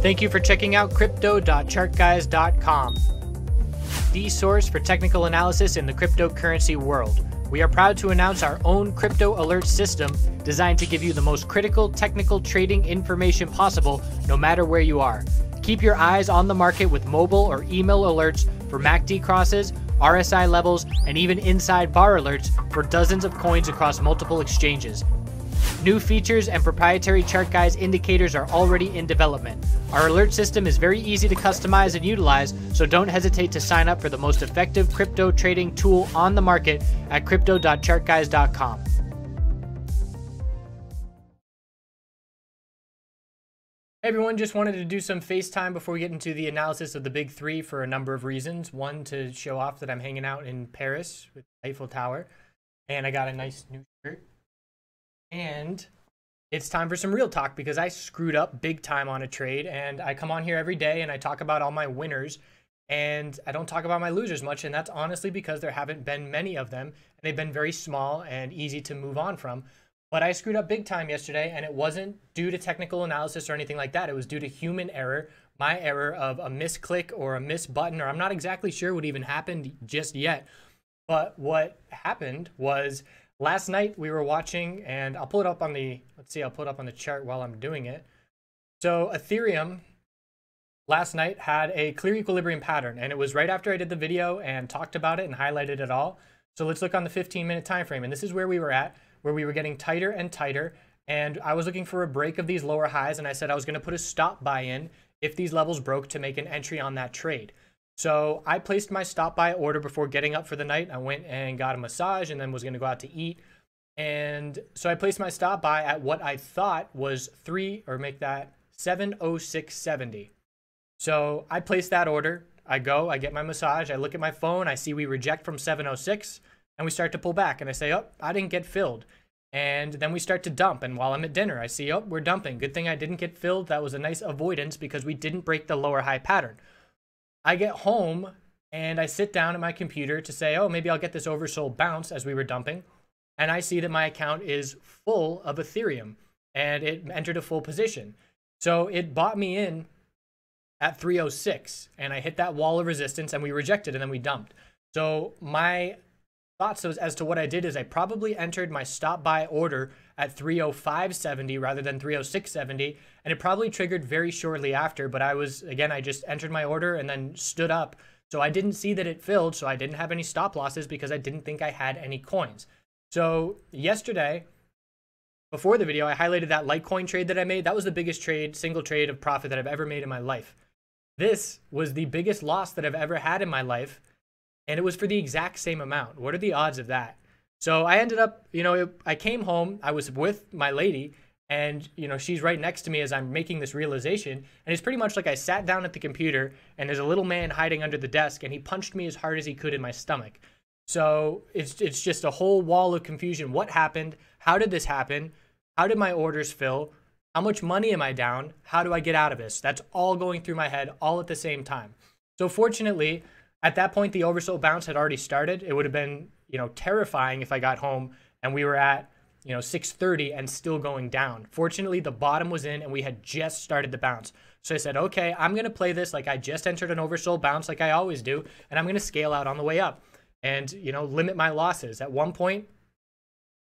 Thank you for checking out crypto.chartguys.com, the source for technical analysis in the cryptocurrency world. We are proud to announce our own crypto alert system designed to give you the most critical technical trading information possible no matter where you are. Keep your eyes on the market with mobile or email alerts for MACD crosses, RSI levels, and even inside bar alerts for dozens of coins across multiple exchanges. New features and proprietary ChartGuys indicators are already in development. Our alert system is very easy to customize and utilize, so don't hesitate to sign up for the most effective crypto trading tool on the market at crypto.chartguys.com. Hey everyone, just wanted to do some FaceTime before we get into the analysis of the big three for a number of reasons. One, to show off that I'm hanging out in Paris with the Eiffel Tower, and I got a nice new shirt. And it's time for some real talk because I screwed up big time on a trade, and I come on here every day and I talk about all my winners and I don't talk about my losers much, and that's honestly because there haven't been many of them and they've been very small and easy to move on from. But I screwed up big time yesterday, and it wasn't due to technical analysis or anything like that. It was due to human error, my error of a misclick or a miss button, or I'm not exactly sure what even happened just yet. But what happened was last night we were watching, and I'll pull it up on the, I'll pull it up on the chart while I'm doing it. So Ethereum last night had a clear equilibrium pattern, and it was right after I did the video and talked about it and highlighted it all. So let's look on the 15-minute time frame, and this is where we were at, where we were getting tighter and tighter, and I was looking for a break of these lower highs, and I said I was going to put a stop buy in if these levels broke to make an entry on that trade. So I placed my stop buy order before getting up for the night. I went and got a massage and then was going to go out to eat. And so I placed my stop buy at what I thought was 706.70. So I placed that order. I get my massage. I look at my phone. I see we reject from 706 and we start to pull back. And I say, oh, I didn't get filled. And then we start to dump. And while I'm at dinner, I see, oh, we're dumping. Good thing I didn't get filled. That was a nice avoidance because we didn't break the lower high pattern. I get home and I sit down at my computer to say, oh, maybe I'll get this oversold bounce as we were dumping. And I see that my account is full of Ethereum and it entered a full position. So it bought me in at 306 and I hit that wall of resistance and we rejected and then we dumped. So my thoughts as to what I did is I probably entered my stop buy order at 305.70 rather than 306.70, and it probably triggered very shortly after, but I just entered my order and then stood up. So I didn't see that it filled, so I didn't have any stop losses because I didn't think I had any coins. So yesterday, before the video, I highlighted that Litecoin trade that I made. That was the biggest trade, single trade of profit that I've ever made in my life. This was the biggest loss that I've ever had in my life, and it was for the exact same amount. What are the odds of that? So I ended up, I came home, I was with my lady, and, she's right next to me as I'm making this realization. And it's pretty much like I sat down at the computer and there's a little man hiding under the desk and he punched me as hard as he could in my stomach. So it's just a whole wall of confusion. What happened? How did this happen? How did my orders fill? How much money am I down? How do I get out of this? That's all going through my head all at the same time. So fortunately, at that point, the oversold bounce had already started. It would have been, terrifying if I got home and we were at, 630 and still going down. Fortunately, the bottom was in and we had just started the bounce. So I said, okay, I'm going to play this like I just entered an oversold bounce like I always do, and I'm going to scale out on the way up and, limit my losses. At one point,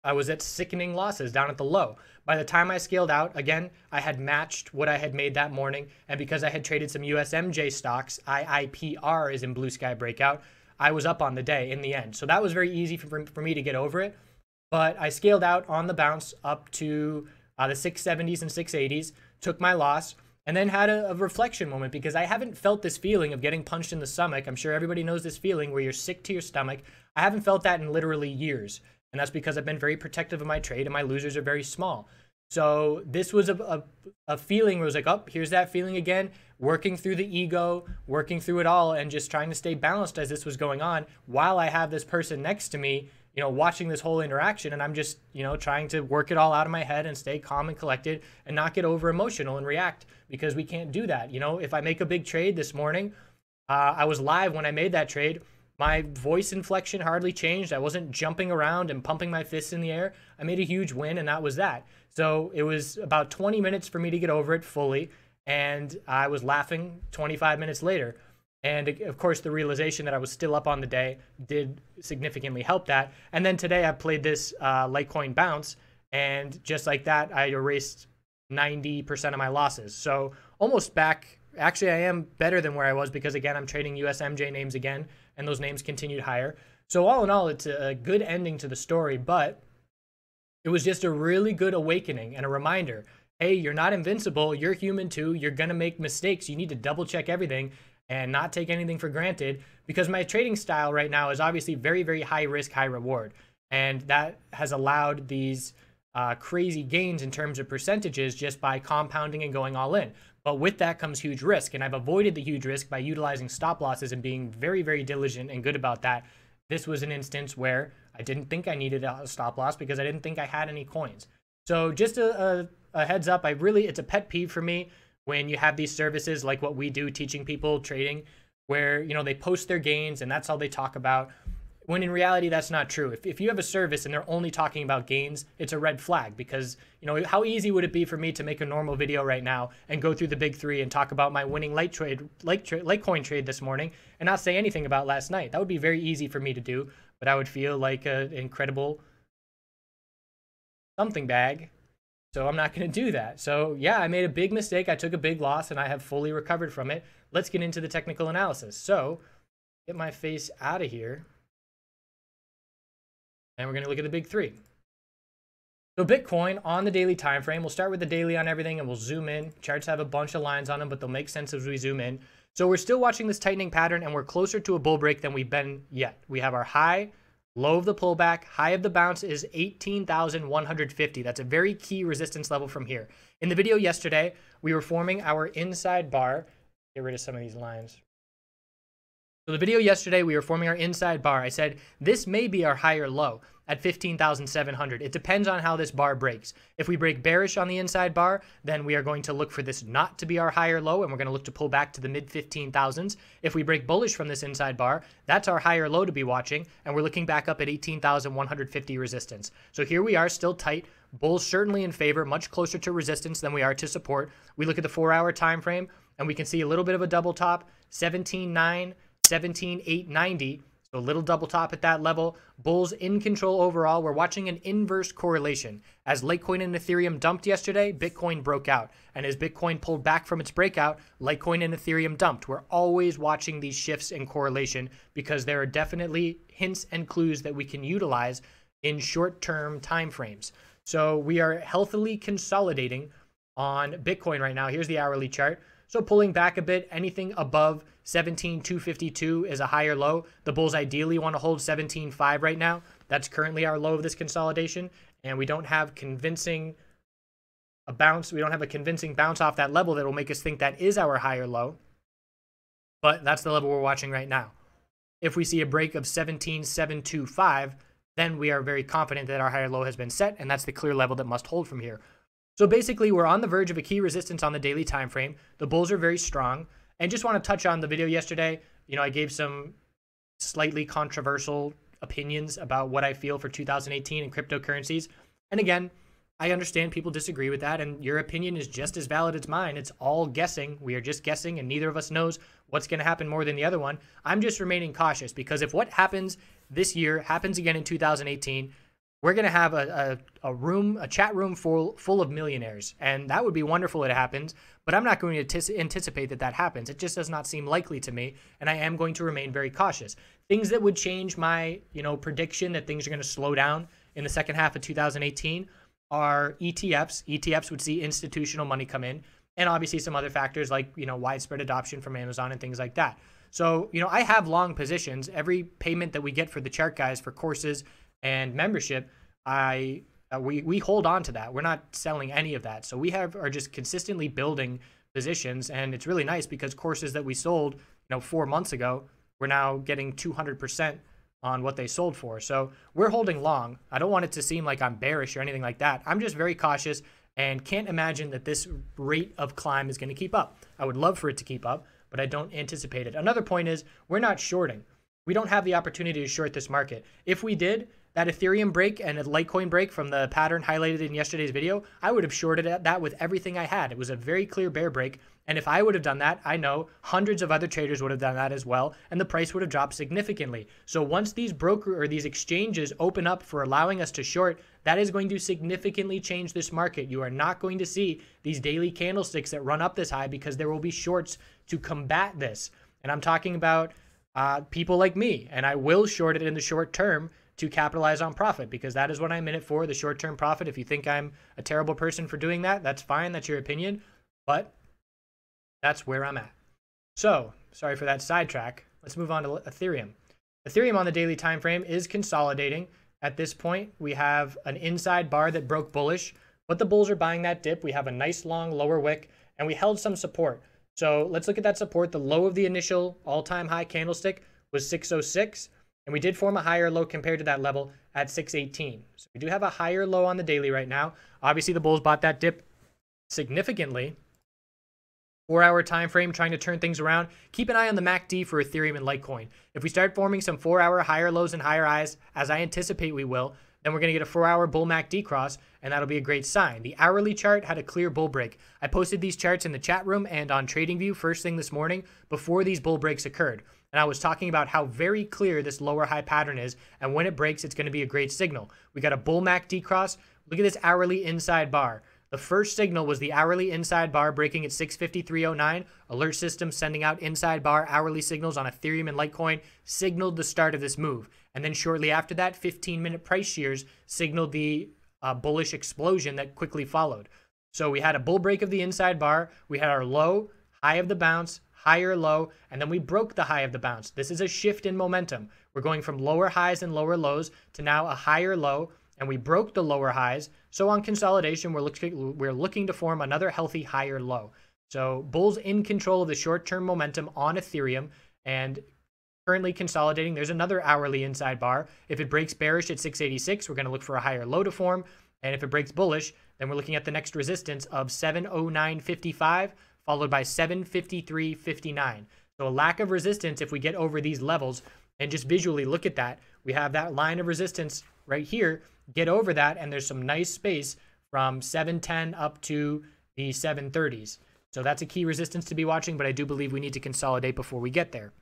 I was at sickening losses down at the low. By the time I scaled out, again, I had matched what I had made that morning. And because I had traded some USMJ stocks, IIPR is in Blue Sky Breakout, I was up on the day in the end. So that was very easy for me to get over it. But I scaled out on the bounce up to the 670s and 680s, took my loss, and then had a reflection moment because I haven't felt this feeling of getting punched in the stomach. I'm sure everybody knows this feeling where you're sick to your stomach. I haven't felt that in literally years. And that's because I've been very protective of my trade and my losers are very small. So this was a feeling where it was like, oh, here's that feeling again, working through the ego, working through it all, and just trying to stay balanced as this was going on while I have this person next to me, watching this whole interaction. And I'm just, trying to work it all out of my head and stay calm and collected and not get over emotional and react because we can't do that. If I make a big trade this morning, I was live when I made that trade. My voice inflection hardly changed. I wasn't jumping around and pumping my fists in the air. I made a huge win, and that was that. So it was about 20 minutes for me to get over it fully. and I was laughing 25 minutes later. And of course, the realization that I was still up on the day did significantly help that. And then today I played this Litecoin bounce, and just like that, I erased 90% of my losses. So almost back. Actually, I am better than where I was because, again, I'm trading USMJ names again, and those names continued higher. So all in all, it's a good ending to the story, but it was just a really good awakening and a reminder. Hey, you're not invincible. You're human too. You're going to make mistakes. You need to double check everything and not take anything for granted, because my trading style right now is obviously very, very high risk, high reward. And that has allowed these crazy gains in terms of percentages just by compounding and going all in. But with that comes huge risk, and I've avoided the huge risk by utilizing stop losses and being very, very diligent and good about that. This was an instance where I didn't think I needed a stop loss because I didn't think I had any coins. So just a heads up, it's a pet peeve for me when you have these services like what we do teaching people trading, where, you know, they post their gains and that's all they talk about, when in reality that's not true. If you have a service and they're only talking about gains, it's a red flag, because, you know, how easy would it be for me to make a normal video right now and go through the big three and talk about my winning Litecoin trade this morning and not say anything about last night? That would be very easy for me to do, but I would feel like an incredible something bag. So I'm not going to do that. So yeah, I made a big mistake. I took a big loss and I have fully recovered from it. Let's get into the technical analysis. So get my face out of here. And we're going to look at the big three. So Bitcoin on the daily time frame, we'll start with the daily on everything and we'll zoom in. Charts have a bunch of lines on them, but they'll make sense as we zoom in. So we're still watching this tightening pattern and we're closer to a bull break than we've been yet. We have our high, low of the pullback, high of the bounce is 18,150. That's a very key resistance level from here. In the video yesterday, we were forming our inside bar. Get rid of some of these lines. So the video yesterday, we were forming our inside bar. I said, this may be our higher low at 15,700. It depends on how this bar breaks. If we break bearish on the inside bar, then we are going to look for this not to be our higher low, and we're going to look to pull back to the mid 15,000s. If we break bullish from this inside bar, that's our higher low to be watching, and we're looking back up at 18,150 resistance. So here we are, still tight. Bulls certainly in favor, much closer to resistance than we are to support. We look at the 4-hour time frame, and we can see a little bit of a double top, 17.9, 17,890. So a little double top at that level. Bulls in control overall. We're watching an inverse correlation. As Litecoin and Ethereum dumped yesterday, Bitcoin broke out. And as Bitcoin pulled back from its breakout, Litecoin and Ethereum dumped. We're always watching these shifts in correlation because there are definitely hints and clues that we can utilize in short-term time frames. So we are healthily consolidating on Bitcoin right now. Here's the hourly chart. So pulling back a bit, anything above 17,252 is a higher low. The bulls ideally want to hold 17.5 right now. That's currently our low of this consolidation, and we don't have a bounce. We don't have a convincing bounce off that level that will make us think that is our higher low. But that's the level we're watching right now. If we see a break of 17,725, then we are very confident that our higher low has been set, and that's the clear level that must hold from here. So basically, we're on the verge of a key resistance on the daily time frame. The bulls are very strong. And just want to touch on the video yesterday. You know, I gave some slightly controversial opinions about what I feel for 2018 in cryptocurrencies. And again, I understand people disagree with that, and your opinion is just as valid as mine. It's all guessing. We are just guessing, and neither of us knows what's going to happen more than the other one. I'm just remaining cautious, because if what happens this year happens again in 2018, we're going to have a chat room full of millionaires, and that would be wonderful if it happens, but I'm not going to anticipate that happens. It just does not seem likely to me, and I am going to remain very cautious. Things that would change my, prediction that things are going to slow down in the second half of 2018 are ETFs. ETFs would see institutional money come in, and obviously some other factors like, widespread adoption from Amazon and things like that. So, I have long positions. Every payment that we get for the chart guys for courses and membership, we hold on to that. We're not selling any of that. So we are just consistently building positions, and it's really nice because courses that we sold 4 months ago, we're now getting 200% on what they sold for. So we're holding long. I don't want it to seem like I'm bearish or anything like that. I'm just very cautious and can't imagine that this rate of climb is going to keep up. I would love for it to keep up, but I don't anticipate it. Another point is we're not shorting. We don't have the opportunity to short this market. If we did, that Ethereum break and a Litecoin break from the pattern highlighted in yesterday's video, I would have shorted that with everything I had. It was a very clear bear break, And if I would have done that, I know hundreds of other traders would have done that as well, and the price would have dropped significantly. So once these broker or these exchanges open up for allowing us to short, that is going to significantly change this market. You are not going to see these daily candlesticks that run up this high because there will be shorts to combat this. And I'm talking about people like me, and I will short it in the short term to capitalize on profit, because that is what I'm in it for, the short-term profit. If you think I'm a terrible person for doing that, that's fine. That's your opinion. But that's where I'm at. So, sorry for that sidetrack. Let's move on to Ethereum. Ethereum on the daily time frame is consolidating. At this point, we have an inside bar that broke bullish, but the bulls are buying that dip. We have a nice long lower wick, and we held some support. So let's look at that support. The low of the initial all-time high candlestick was 606. And we did form a higher low compared to that level at 618. So we do have a higher low on the daily right now. Obviously, the bulls bought that dip significantly. 4-hour time frame, trying to turn things around. Keep an eye on the MACD for Ethereum and Litecoin. If we start forming some 4-hour higher lows and higher highs, as I anticipate we will, then we're going to get a 4-hour bull MACD cross, and that'll be a great sign. The hourly chart had a clear bull break. I posted these charts in the chat room and on TradingView first thing this morning before these bull breaks occurred. And I was talking about how very clear this lower high pattern is, and when it breaks, it's going to be a great signal. We got a bull MACD cross. Look at this hourly inside bar. The first signal was the hourly inside bar breaking at 653.09. Alert system sending out inside bar hourly signals on Ethereum and Litecoin signaled the start of this move. And then shortly after that, 15-minute price shears signaled the bullish explosion that quickly followed. So we had a bull break of the inside bar. We had our low, high of the bounce, higher low, and then we broke the high of the bounce. This is a shift in momentum. We're going from lower highs and lower lows to now a higher low, and we broke the lower highs. So on consolidation, we're looking to form another healthy higher low. So bulls in control of the short-term momentum on Ethereum and currently consolidating. There's another hourly inside bar. If it breaks bearish at 686, we're going to look for a higher low to form. And if it breaks bullish, then we're looking at the next resistance of 709.55, followed by 753.59. So a lack of resistance if we get over these levels. And just visually look at that. We have that line of resistance right here. Get over that, and there's some nice space from 710 up to the 730s. So that's a key resistance to be watching, but I do believe we need to consolidate before we get there.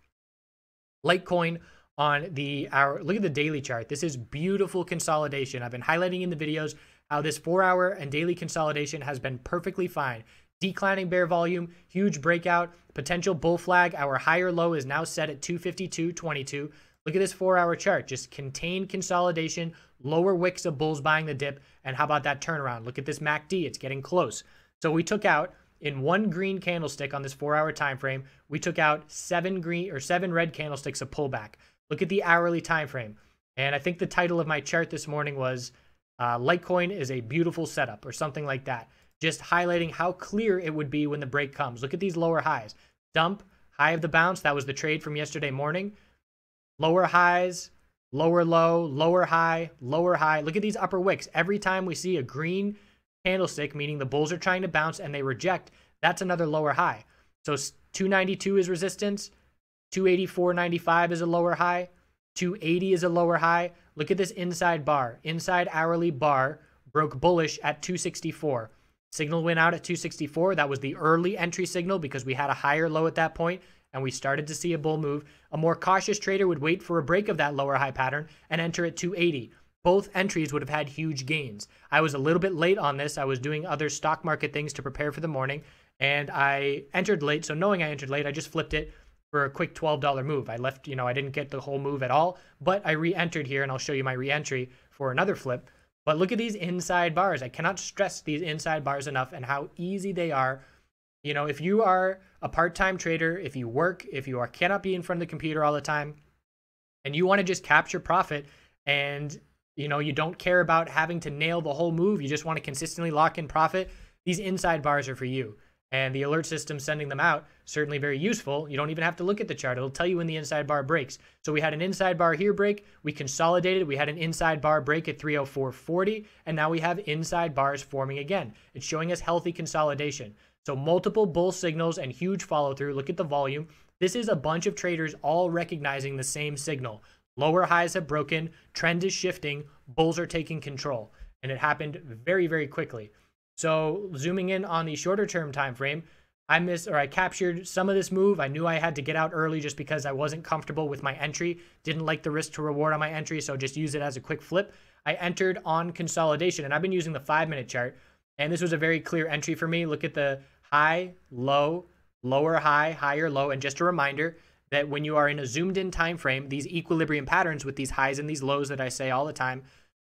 Litecoin on the hour. Look at the daily chart. This is beautiful consolidation. I've been highlighting in the videos how this 4-hour and daily consolidation has been perfectly fine. Declining bear volume, huge breakout, potential bull flag. Our higher low is now set at 252.22. Look at this 4-hour chart. Just contained consolidation, lower wicks of bulls buying the dip. And how about that turnaround? Look at this MACD. It's getting close. So we took out, in one green candlestick on this 4-hour time frame, we took out 7 red candlesticks of pullback. Look at the hourly time frame. And I think the title of my chart this morning was Litecoin is a beautiful setup or something like that. Just highlighting how clear it would be when the break comes. Look at these lower highs. Dump, high of the bounce. That was the trade from yesterday morning. Lower highs, lower low, lower high, lower high. Look at these upper wicks. Every time we see a green candlestick, meaning the bulls are trying to bounce and they reject, that's another lower high. So 292 is resistance. 284.95 is a lower high. 280 is a lower high. Look at this inside bar. Inside hourly bar broke bullish at 264. Signal went out at 264. That was the early entry signal because we had a higher low at that point and we started to see a bull move. A more cautious trader would wait for a break of that lower high pattern and enter at 280. Both entries would have had huge gains. I was a little bit late on this. I was doing other stock market things to prepare for the morning, and I entered late. So knowing I entered late, I just flipped it for a quick $12 move. I left, I didn't get the whole move at all, but I re-entered here, and I'll show you my re-entry for another flip. But look at these inside bars. I cannot stress these inside bars enough and how easy they are. If you are a part-time trader, if you work, cannot be in front of the computer all the time, and you want to just capture profit, and you don't care about having to nail the whole move, you just want to consistently lock in profit, these inside bars are for you. And the alert system sending them out, certainly very useful. You don't even have to look at the chart. It'll tell you when the inside bar breaks. So we had an inside bar here break. We consolidated. We had an inside bar break at 304.40. And now we have inside bars forming again. It's showing us healthy consolidation. So multiple bull signals and huge follow through. Look at the volume. This is a bunch of traders all recognizing the same signal. Lower highs have broken. Trend is shifting. Bulls are taking control. And it happened very, very quickly. So zooming in on the shorter term time frame, I captured some of this move. I knew I had to get out early just because I wasn't comfortable with my entry. Didn't like the risk to reward on my entry, so just use it as a quick flip. I entered on consolidation, and I've been using the 5-minute chart, and this was a very clear entry for me. Look at the high, low, lower high, higher low, and just a reminder that when you are in a zoomed in time frame, these equilibrium patterns with these highs and these lows that I say all the time,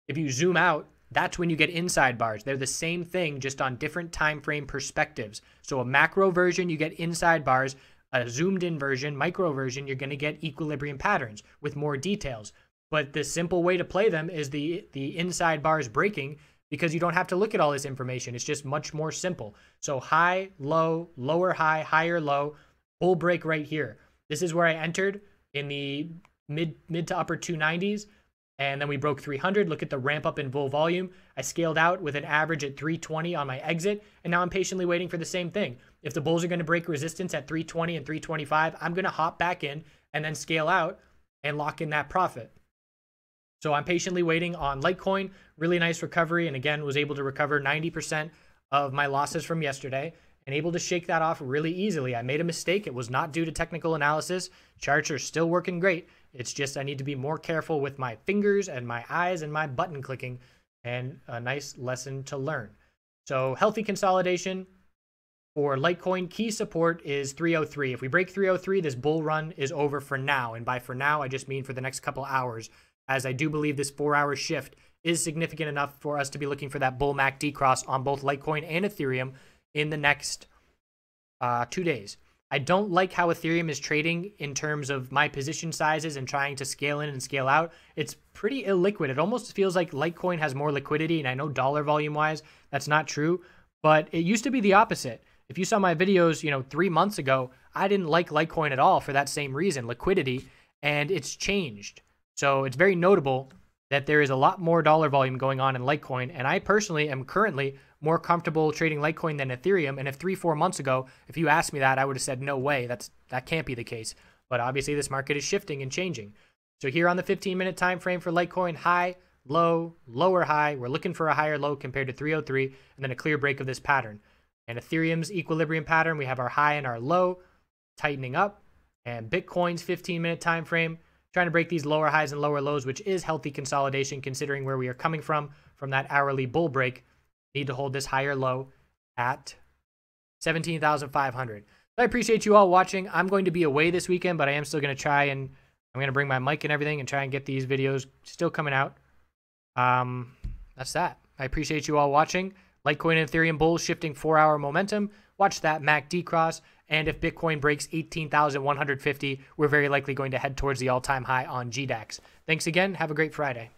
if you zoom out, that's when you get inside bars. They're the same thing, just on different time frame perspectives. So a macro version, you get inside bars. A zoomed in version, micro version, you're going to get equilibrium patterns with more details. But the simple way to play them is the inside bars breaking, because you don't have to look at all this information. It's just much more simple. So high, low, lower high, higher low, bull break right here. This is where I entered in the mid to upper 290s. And then we broke 300. Look at the ramp up in bull volume. I scaled out with an average at 320 on my exit. And now I'm patiently waiting for the same thing. If the bulls are going to break resistance at 320 and 325, I'm going to hop back in and then scale out and lock in that profit. So I'm patiently waiting on Litecoin. Really nice recovery. And again, was able to recover 90% of my losses from yesterday and able to shake that off really easily. I made a mistake. It was not due to technical analysis. Charts are still working great. It's just I need to be more careful with my fingers and my eyes and my button clicking, and a nice lesson to learn. So healthy consolidation for Litecoin. Key support is 303. If we break 303, this bull run is over for now. And by for now, I just mean for the next couple hours, as I do believe this 4-hour shift is significant enough for us to be looking for that bull MACD cross on both Litecoin and Ethereum in the next 2 days. I don't like how Ethereum is trading in terms of my position sizes and trying to scale in and scale out. It's pretty illiquid. It almost feels like Litecoin has more liquidity, and I know dollar volume wise, that's not true, but it used to be the opposite. If you saw my videos, 3 months ago, I didn't like Litecoin at all for that same reason, liquidity, and it's changed. So it's very notable that there is a lot more dollar volume going on in Litecoin, and I personally am currently more comfortable trading Litecoin than Ethereum. And if 3-4 months ago, if you asked me that, I would have said, no way, that can't be the case. But obviously this market is shifting and changing. So here on the 15-minute time frame for Litecoin, high, low, lower high, we're looking for a higher low compared to 303, and then a clear break of this pattern. And Ethereum's equilibrium pattern, we have our high and our low tightening up, and Bitcoin's 15-minute time frame trying to break these lower highs and lower lows, which is healthy consolidation considering where we are coming from that hourly bull break. Need to hold this higher low at 17,500. I appreciate you all watching. I'm going to be away this weekend, but I am still going to try, and I'm going to bring my mic and everything and try and get these videos still coming out. That's that. I appreciate you all watching. Litecoin and Ethereum bulls shifting 4-hour momentum. Watch that MACD cross. And if Bitcoin breaks 18,150, we're very likely going to head towards the all-time high on GDAX. Thanks again. Have a great Friday.